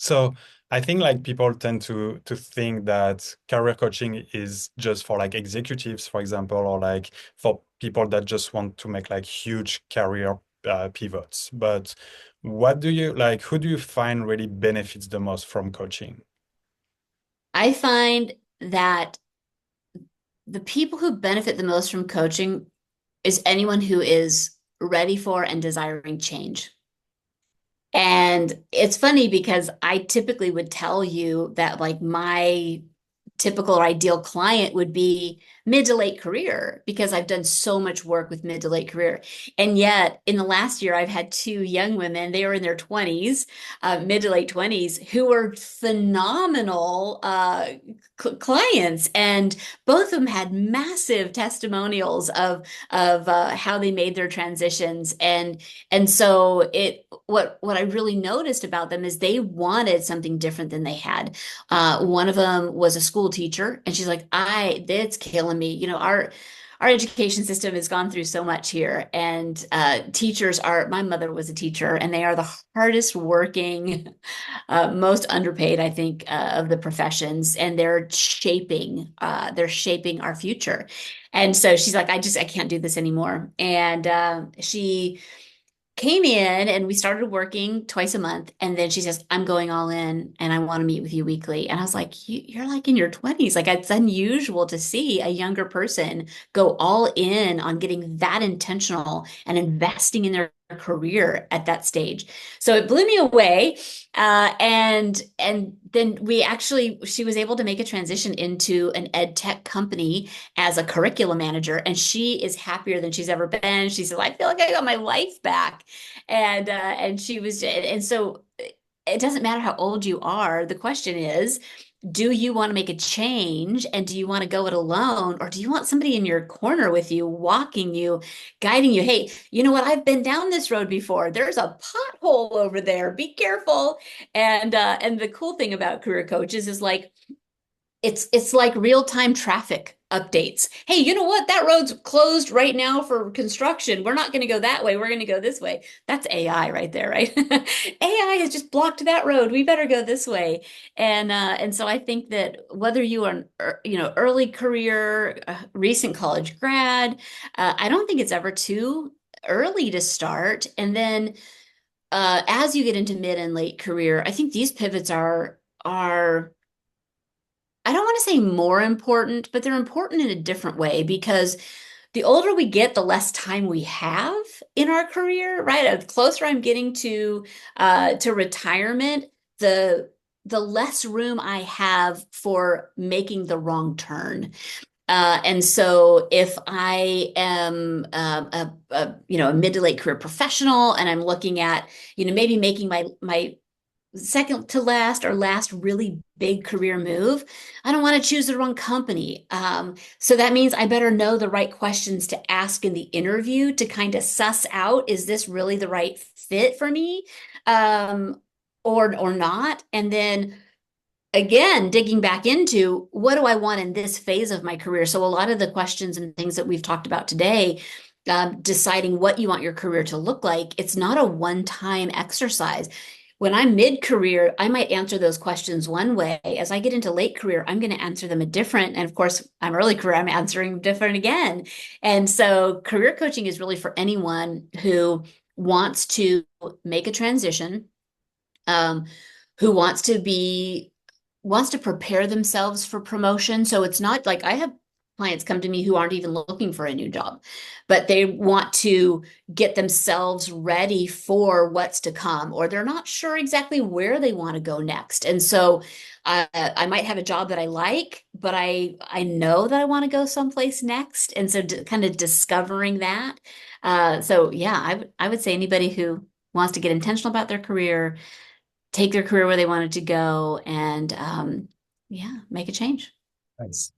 So I think like people tend to think that career coaching is just for like executives, for example, or like for people that just want to make like huge career pivots. But what do you like, who do you find really benefits the most from coaching? I find that the people who benefit the most from coaching is anyone who is ready for and desiring change. And it's funny because I typically would tell you that like my typical or ideal client would be mid to late career because I've done so much work with mid to late career. And yet, in the last year, I've had two young women, they were in their 20s, mid to late 20s, who were phenomenal clients. And both of them had massive testimonials of how they made their transitions. And so what I really noticed about them is they wanted something different than they had. One of them was a school teacher, and she's like, it's killing me. Our education system has gone through so much here, and teachers are, my mother was a teacher, and they are the hardest working, most underpaid, I think, of the professions, and they're shaping our future. And so she's like, I can't do this anymore. And she came in and we started working twice a month. And then she says, I'm going all in and I want to meet with you weekly. And I was like, you're like in your 20s. Like it's unusual to see a younger person go all in on getting that intentional and investing in their career at that stage. So it blew me away. And then she was able to make a transition into an ed tech company as a curriculum manager, and she is happier than she's ever been. She said, I feel like I got my life back. And she was, and so it doesn't matter how old you are. The question is, do you want to make a change and do you want to go it alone, or do you want somebody in your corner with you, walking you, guiding you? Hey, you know what? I've been down this road before. There's a pothole over there. Be careful. And the cool thing about career coaches is like it's like real-time traffic updates. Hey, you know what? That road's closed right now for construction. We're not going to go that way. We're going to go this way. That's AI right there, right? AI has just blocked that road. We better go this way. And so I think that whether you are early career, recent college grad, I don't think it's ever too early to start. And then as you get into mid and late career, I think these pivots are I don't want to say more important, but they're important in a different way because the older we get, the less time we have in our career, right? The closer I'm getting to retirement, the less room I have for making the wrong turn. And so if I am a mid to late career professional and I'm looking at, maybe making my second to last or last really big career move, I don't want to choose the wrong company. So that means I better know the right questions to ask in the interview to kind of suss out, is this really the right fit for me? Um, or not? And then again, digging back into what do I want in this phase of my career? So a lot of the questions and things that we've talked about today, deciding what you want your career to look like, it's not a one-time exercise. When I'm mid-career, I might answer those questions one way. As I get into late career, I'm going to answer them a different. And of course, I'm early career, I'm answering different again. And so career coaching is really for anyone who wants to make a transition, um, who wants to prepare themselves for promotion. So it's not like I have clients come to me who aren't even looking for a new job, but they want to get themselves ready for what's to come, or they're not sure exactly where they want to go next. And so I might have a job that I like, but I know that I want to go someplace next. And so kind of discovering that. So yeah, I would say anybody who wants to get intentional about their career, take their career where they wanted to go, and yeah, make a change. Nice.